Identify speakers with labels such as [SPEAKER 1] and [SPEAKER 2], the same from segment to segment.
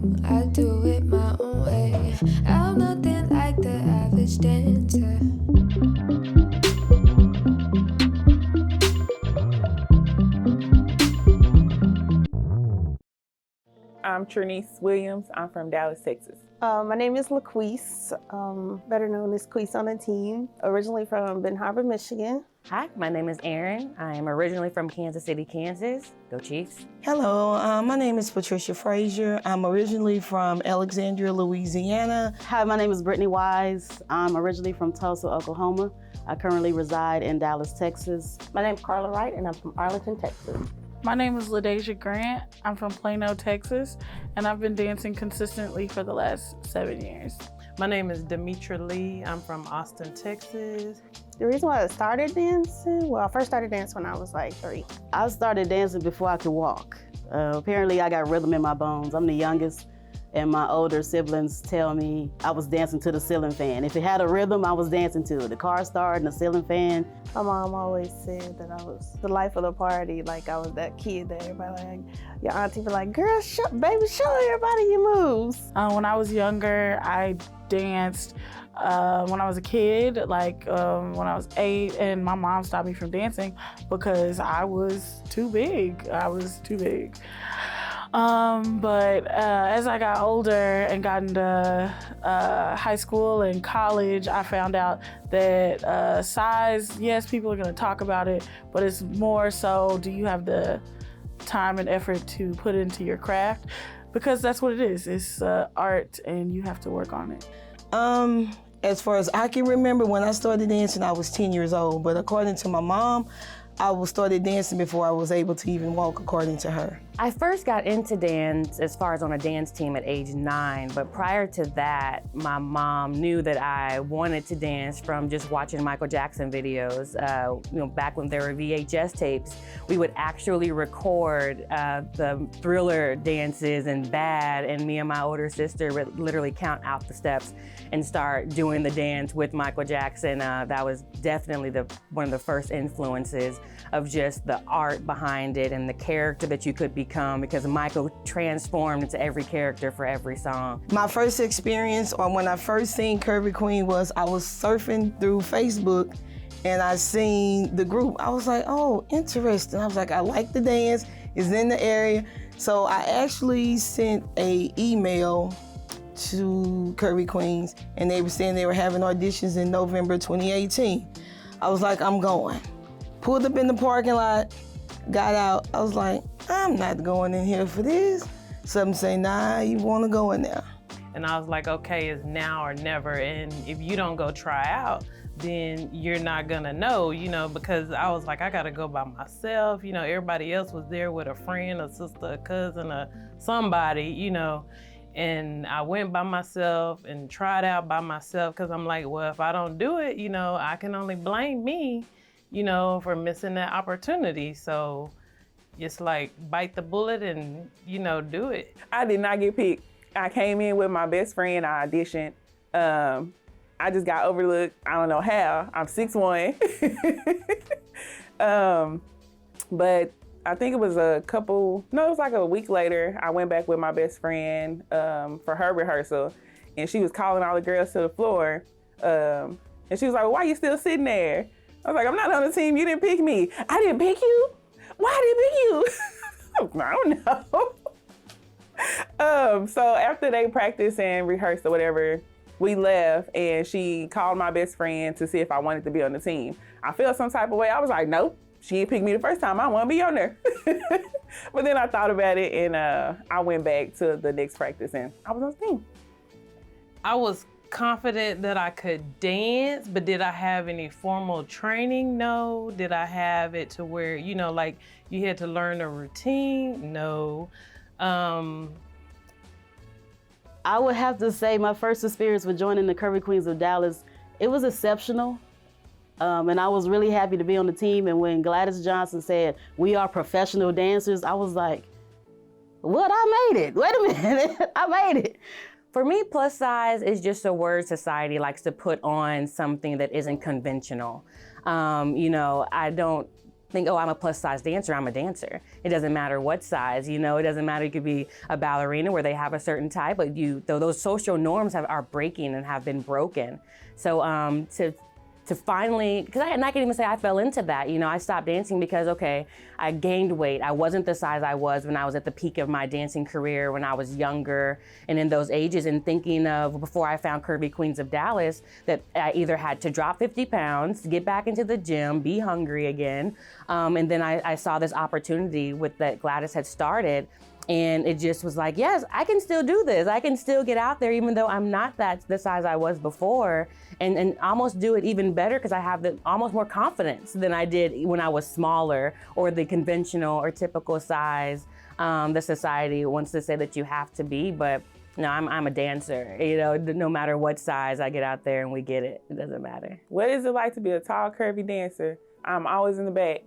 [SPEAKER 1] I do it my own way. I'm nothing like the average dancer.
[SPEAKER 2] I'm Trinice Williams. I'm from Dallas, Texas.
[SPEAKER 3] My name is LaQuise, better known as Queese on the Team, originally from Benton Harbor, Michigan.
[SPEAKER 4] Hi, my name is Erin. I am originally from Kansas City, Kansas. Go Chiefs.
[SPEAKER 5] Hello, my name is Patricia Frazier. I'm originally from Alexandria, Louisiana.
[SPEAKER 6] Hi, my name is Brittany Wise. I'm originally from Tulsa, Oklahoma. I currently reside in Dallas, Texas.
[SPEAKER 7] My name is Carla Wright, and I'm from Arlington, Texas.
[SPEAKER 8] My name is LaDeja Grant. I'm from Plano, Texas, and I've been dancing consistently for the last 7 years.
[SPEAKER 9] My name is Demetra Lee. I'm from Austin, Texas.
[SPEAKER 3] The reason why I started dancing, well, I first started dancing when I was like 3.
[SPEAKER 6] I started dancing before I could walk. Apparently, I got rhythm in my bones. I'm the youngest, and my older siblings tell me I was dancing to the ceiling fan. If it had a rhythm, I was dancing to it. The car started and the ceiling fan.
[SPEAKER 3] My mom always said that I was the life of the party, like I was that kid that everybody like, your auntie be like, girl, baby, show everybody your moves.
[SPEAKER 8] When I was younger, I danced when I was a kid, when I was 8, and my mom stopped me from dancing because I was too big. But as I got older and got into high school and college, I found out that size, yes, people are gonna talk about it, but it's more so, do you have the time and effort to put into your craft? Because that's what it is. It's art, and you have to work on it.
[SPEAKER 5] As far as I can remember, when I started dancing, I was 10 years old. But according to my mom, I started dancing before I was able to even walk, according to her.
[SPEAKER 4] I first got into dance as far as on a dance team at age 9, but prior to that, my mom knew that I wanted to dance from just watching Michael Jackson videos. Back when there were VHS tapes, we would actually record the Thriller dances and Bad, and me and my older sister would literally count out the steps and start doing the dance with Michael Jackson. That was definitely one of the first influences of just the art behind it and the character that you could become, because Michael transformed into every character for every song.
[SPEAKER 5] My first experience, or when I first seen Curvy Queen, was I was surfing through Facebook and I seen the group. I was like, oh, interesting. I was like, I like the dance, it's in the area. So I actually sent an email to Curvy Queens, and they were saying they were having auditions in November 2018. I was like, I'm going. Pulled up in the parking lot, got out. I was like, I'm not going in here for this. Something say, nah, you wanna go in there.
[SPEAKER 9] And I was like, okay, it's now or never. And if you don't go try out, then you're not gonna know, because I was like, I gotta go by myself. Everybody else was there with a friend, a sister, a cousin, or somebody, And I went by myself and tried out by myself, because I'm like, well, if I don't do it, I can only blame me, for missing that opportunity. So just like bite the bullet and, do it.
[SPEAKER 2] I did not get picked. I came in with my best friend. I auditioned. I just got overlooked. I don't know how. I'm 6'1". But I think it was like a week later, I went back with my best friend for her rehearsal, and she was calling all the girls to the floor. And she was like, well, why are you still sitting there? I was like, I'm not on the team, you didn't pick me. I didn't pick you? Why did I pick you? I don't know. So after they practiced and rehearsed or whatever, we left, and she called my best friend to see if I wanted to be on the team. I felt some type of way. I was like, nope, she didn't pick me the first time. I want to be on there. But then I thought about it, and I went back to the next practice, and I was on the team.
[SPEAKER 9] I was confident that I could dance, but did I have any formal training? No. Did I have it to where, like you had to learn a routine? No.
[SPEAKER 6] I would have to say my first experience with joining the Curvy Queens of Dallas, it was exceptional. And I was really happy to be on the team. And when Gladys Johnson said, we are professional dancers, I was like, what? I made it. Wait a minute. I made it.
[SPEAKER 4] For me, plus size is just a word society likes to put on something that isn't conventional. I don't think, oh, I'm a plus size dancer, I'm a dancer. It doesn't matter what size, you know, it doesn't matter, you could be a ballerina where they have a certain type, but those social norms are breaking and have been broken. So to finally, because I can even say I fell into that. You know, I stopped dancing because, okay, I gained weight. I wasn't the size I was when I was at the peak of my dancing career, when I was younger and in those ages, and thinking of before I found Curvy Queens of Dallas, that I either had to drop 50 pounds, get back into the gym, be hungry again. And then I saw this opportunity that Gladys had started. And it just was like, yes, I can still do this. I can still get out there even though I'm not the size I was before, and almost do it even better because I have almost more confidence than I did when I was smaller or the conventional or typical size the society wants to say that you have to be. But no, I'm a dancer. You know, no matter what size I get out there and we get it. It doesn't matter.
[SPEAKER 2] What is it like to be a tall, curvy dancer? I'm always in the back.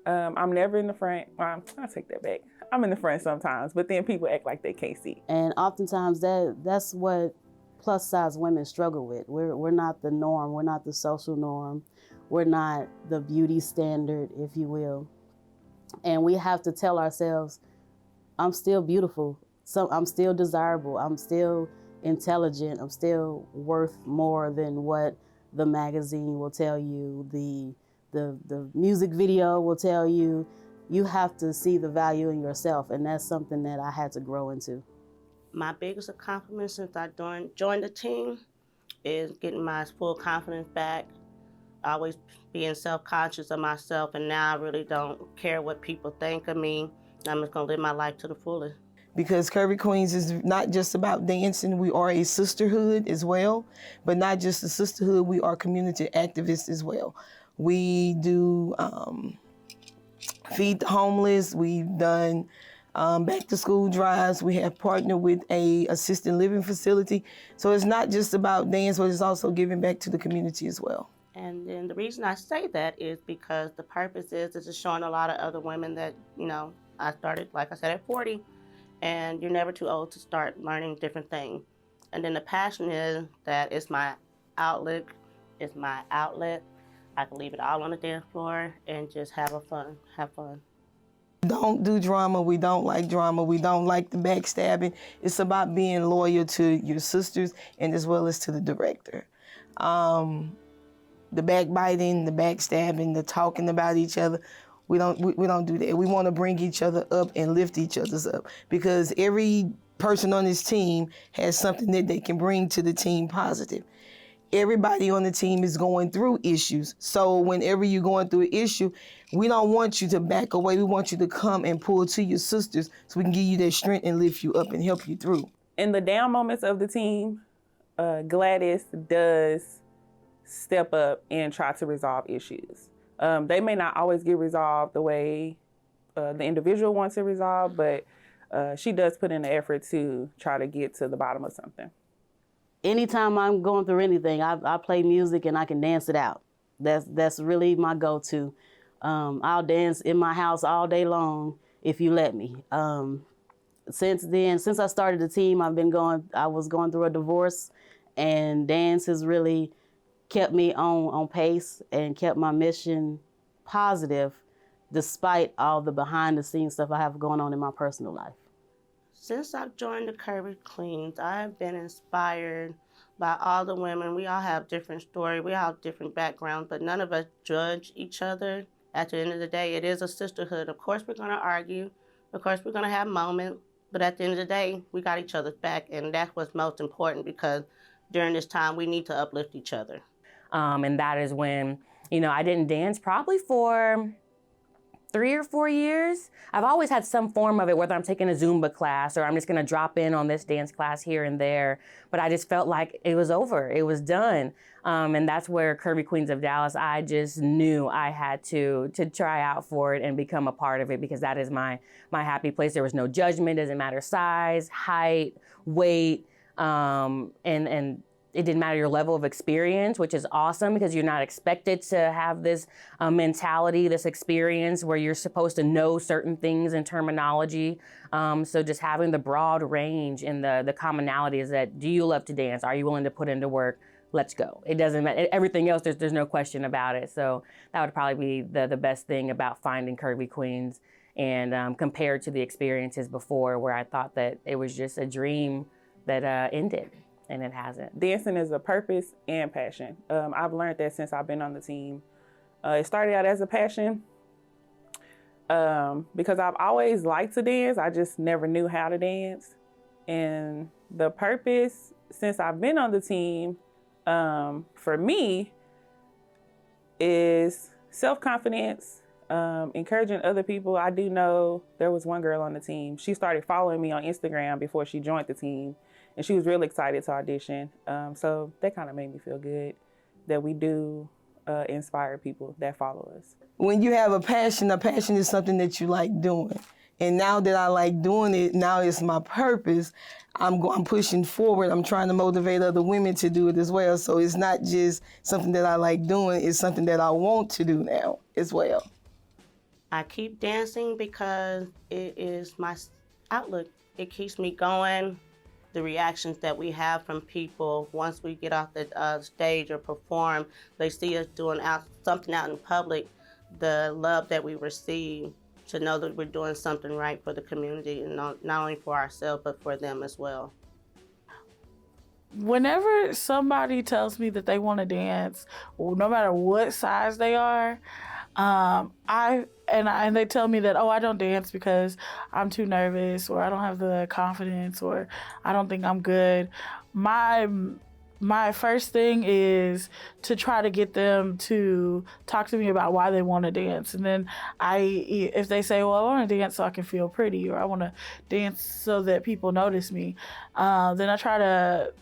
[SPEAKER 2] I'm never in the front. Well, I'll take that back. I'm in the front sometimes, but then people act like they can't see.
[SPEAKER 6] And oftentimes that's what plus size women struggle with. We're not the norm. We're not the social norm. We're not the beauty standard, if you will. And we have to tell ourselves, I'm still beautiful. So I'm still desirable. I'm still intelligent. I'm still worth more than what the magazine will tell you, the music video will tell you. You have to see the value in yourself, and that's something that I had to grow into.
[SPEAKER 7] My biggest accomplishment since I joined the team is getting my full confidence back, always being self-conscious of myself, and now I really don't care what people think of me. I'm just gonna live my life to the fullest.
[SPEAKER 5] Because Curvy Queens is not just about dancing, we are a sisterhood as well, but not just a sisterhood, we are community activists as well. We do feed the homeless. We've done back to school drives. We have partnered with a assisted living facility. So it's not just about dance, but it's also giving back to the community as well.
[SPEAKER 7] And then the reason I say that is because the purpose is just showing a lot of other women that, you know, I started, like I said, at 40, and you're never too old to start learning different things. And then the passion is that it's my outlet. It's my outlet. I can leave it all on the dance floor and just have fun.
[SPEAKER 5] Don't do drama. We don't like drama. We don't like the backstabbing. It's about being loyal to your sisters and as well as to the director. The backbiting, the backstabbing, the talking about each other, we don't do that. We want to bring each other up and lift each other's up, because every person on this team has something that they can bring to the team positive. Everybody on the team is going through issues. So whenever you're going through an issue, we don't want you to back away. We want you to come and pull to your sisters so we can give you that strength and lift you up and help you through.
[SPEAKER 2] In the down moments of the team, Gladys does step up and try to resolve issues. They may not always get resolved the way the individual wants it resolved, but she does put in the effort to try to get to the bottom of something.
[SPEAKER 6] Anytime I'm going through anything, I play music and I can dance it out. That's really my go-to. I'll dance in my house all day long if you let me. Since I started the team, I was going through a divorce, and dance has really kept me on pace and kept my mission positive despite all the behind-the-scenes stuff I have going on in my personal life.
[SPEAKER 7] Since I've joined the Curvy Queens, I've been inspired by all the women. We all have different stories, we all have different backgrounds, but none of us judge each other. At the end of the day, it is a sisterhood. Of course, we're gonna argue. Of course, we're gonna have moments, but at the end of the day, we got each other's back, and that's what's most important, because during this time, we need to uplift each other.
[SPEAKER 4] And that is when, I didn't dance probably for 3 or 4 years. I've always had some form of it, whether I'm taking a Zumba class or I'm just gonna drop in on this dance class here and there. But I just felt like it was over, it was done. And that's where Curvy Queens of Dallas, I just knew I had to try out for it and become a part of it, because that is my happy place. There was no judgment, doesn't matter size, height, weight, and it didn't matter your level of experience, which is awesome, because you're not expected to have this mentality, this experience where you're supposed to know certain things and terminology. So just having the broad range and the commonality is that, do you love to dance? Are you willing to put into work? let's go. It doesn't matter. Everything else, there's no question about it. So that would probably be the best thing about finding Curvy Queens, and compared to the experiences before where I thought that it was just a dream that ended, and it hasn't.
[SPEAKER 2] Dancing is a purpose and passion. I've learned that since I've been on the team. It started out as a passion because I've always liked to dance. I just never knew how to dance. And the purpose since I've been on the team, for me, is self-confidence, encouraging other people. I do know there was one girl on the team. She started following me on Instagram before she joined the team, and she was really excited to audition. So that kind of made me feel good that we do inspire people that follow us.
[SPEAKER 5] When you have a passion is something that you like doing. And now that I like doing it, now it's my purpose. I'm pushing forward. I'm trying to motivate other women to do it as well. So it's not just something that I like doing, it's something that I want to do now as well.
[SPEAKER 7] I keep dancing because it is my outlook. It keeps me going. The reactions that we have from people once we get off the stage or perform, they see us doing something out in public, the love that we receive, to know that we're doing something right for the community, and not only for ourselves, but for them as well.
[SPEAKER 8] Whenever somebody tells me that they want to dance, no matter what size they are, and they tell me that, oh, I don't dance because I'm too nervous, or I don't have the confidence, or I don't think I'm good. My first thing is to try to get them to talk to me about why they want to dance. And then if they say, well, I want to dance so I can feel pretty, or I want to dance so that people notice me, then I try to,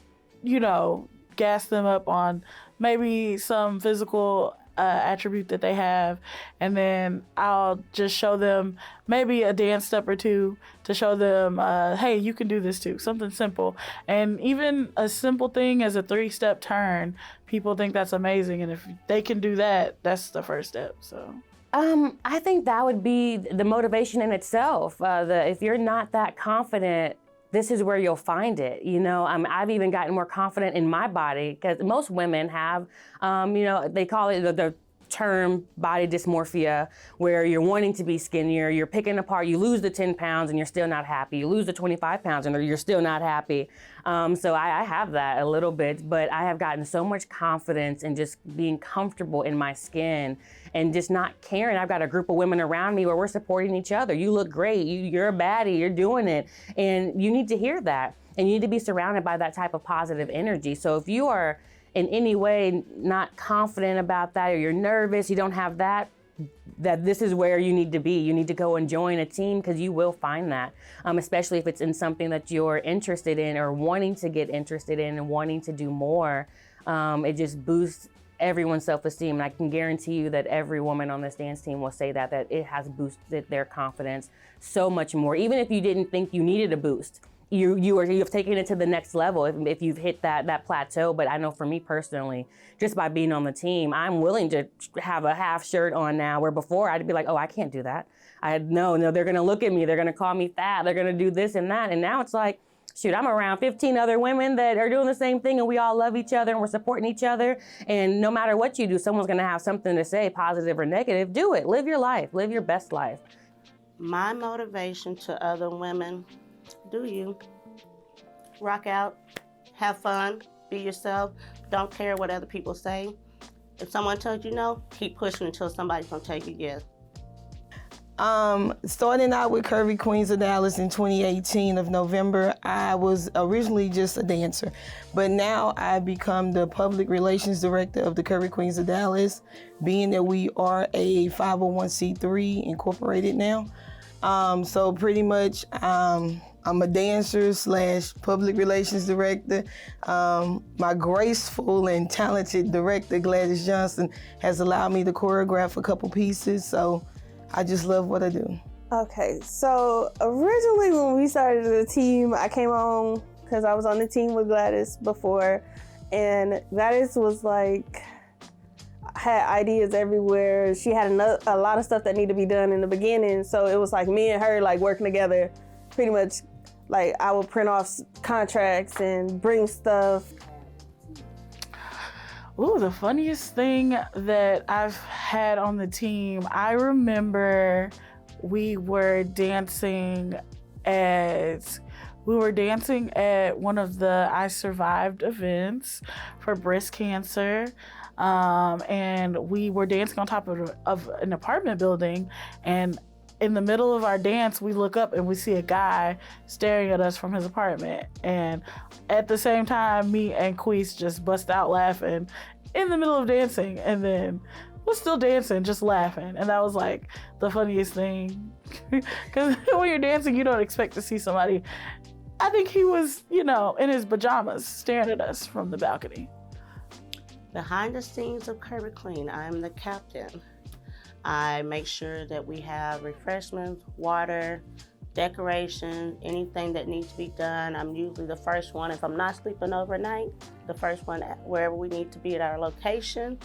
[SPEAKER 8] gas them up on maybe some physical attribute that they have, and then I'll just show them maybe a dance step or two to show them, hey, you can do this too, something simple. And even a simple thing as a 3-step turn, people think that's amazing, and if they can do that, that's the first step. So
[SPEAKER 4] I think that would be the motivation in itself. If you're not that confident, this is where you'll find it. I've even gotten more confident in my body, because most women have, they call it the term body dysmorphia, where you're wanting to be skinnier, you're picking apart, you lose the 10 pounds and you're still not happy. You lose the 25 pounds and you're still not happy. So I have that a little bit, but I have gotten so much confidence in just being comfortable in my skin and just not caring. I've got a group of women around me where we're supporting each other. You look great, you're a baddie, you're doing it. And you need to hear that. And you need to be surrounded by that type of positive energy. So if you are in any way not confident about that, or you're nervous, you don't have that this is where you need to be. You need to go and join a team, because you will find that, especially if it's in something that you're interested in or wanting to get interested in and wanting to do more. It just boosts everyone's self-esteem. And I can guarantee you that every woman on this dance team will say that it has boosted their confidence so much more. Even if you didn't think you needed a boost, you've taken it to the next level if you've hit that plateau. But I know for me personally, just by being on the team, I'm willing to have a half shirt on now, where before I'd be like, oh, I can't do that. No, they're gonna look at me, they're gonna call me fat, they're gonna do this and that. And now it's like, shoot, I'm around 15 other women that are doing the same thing, and we all love each other and we're supporting each other. And no matter what you do, someone's gonna have something to say, positive or negative. Do it, live your life, live your best life.
[SPEAKER 7] My motivation to other women, do you. Rock out, have fun, be yourself, don't care what other people say. If someone tells you no, keep pushing until somebody's gonna tell you yes.
[SPEAKER 5] Starting out with Curvy Queens of Dallas in 2018 of November, I was originally just a dancer, but now I've become the public relations director of the Curvy Queens of Dallas, being that we are a 501c3 incorporated now. So pretty much, I'm a dancer / public relations director. My graceful and talented director, Gladys Johnson, has allowed me to choreograph a couple pieces, so I just love what I do.
[SPEAKER 3] Okay, so originally when we started the team, I came on because I was on the team with Gladys before, and Gladys was like, had ideas everywhere. She had a lot of stuff that needed to be done in the beginning, so it was like me and her like working together, pretty much. Like I would print off contracts and bring stuff.
[SPEAKER 8] Ooh, the funniest thing that I've had on the team, I remember we were dancing at one of the I Survived events for breast cancer. And we were dancing on top of an apartment building, and in the middle of our dance, we look up and we see a guy staring at us from his apartment. And at the same time, me and Queese just bust out laughing in the middle of dancing, and then we're still dancing, just laughing. And that was like the funniest thing. Because when you're dancing, you don't expect to see somebody. I think he was, in his pajamas staring at us from the balcony.
[SPEAKER 7] Behind the scenes of Kirby Clean, I'm the captain. I make sure that we have refreshments, water, decoration, anything that needs to be done. I'm usually the first one. If I'm not sleeping overnight, the first one wherever we need to be at our location.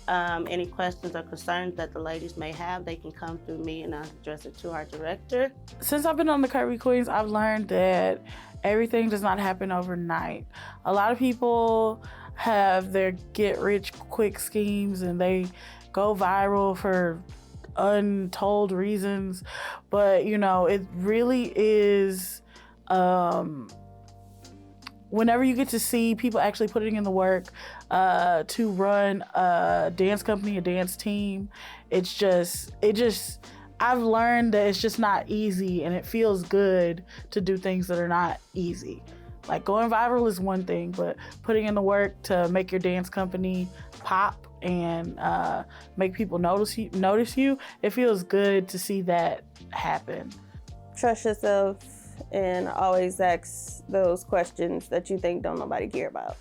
[SPEAKER 7] Any questions or concerns that the ladies may have, they can come through me and I'll address it to our director.
[SPEAKER 8] Since I've been on the Kirby Queens, I've learned that everything does not happen overnight. A lot of people have their get-rich-quick schemes and they go viral for untold reasons, but it really is whenever you get to see people actually putting in the work to run a dance company, a dance team, I've learned that it's just not easy, and it feels good to do things that are not easy. Like going viral is one thing, but putting in the work to make your dance company pop and make people notice you, it feels good to see that happen.
[SPEAKER 3] Trust yourself and always ask those questions that you think don't nobody care about.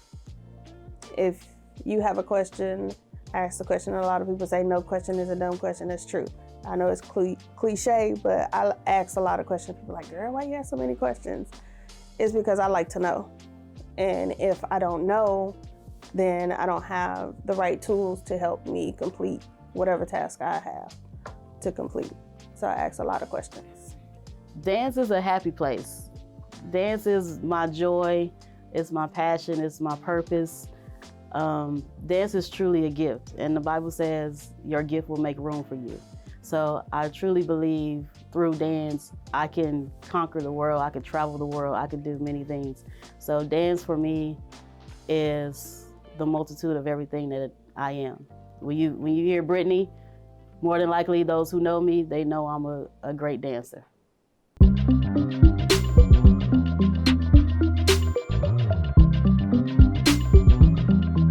[SPEAKER 3] If you have a question, ask the question. A lot of people say no question is a dumb question. That's true. I know it's cliche, but I ask a lot of questions. People are like, girl, why you ask so many questions? It's because I like to know. And if I don't know, then I don't have the right tools to help me complete whatever task I have to complete. So I ask a lot of questions.
[SPEAKER 6] Dance is a happy place. Dance is my joy, it's my passion, it's my purpose. Dance is truly a gift, and the Bible says your gift will make room for you. So I truly believe through dance, I can conquer the world, I can travel the world, I can do many things. So dance for me is the multitude of everything that I am. When you hear Brittany, more than likely those who know me, they know I'm a great dancer.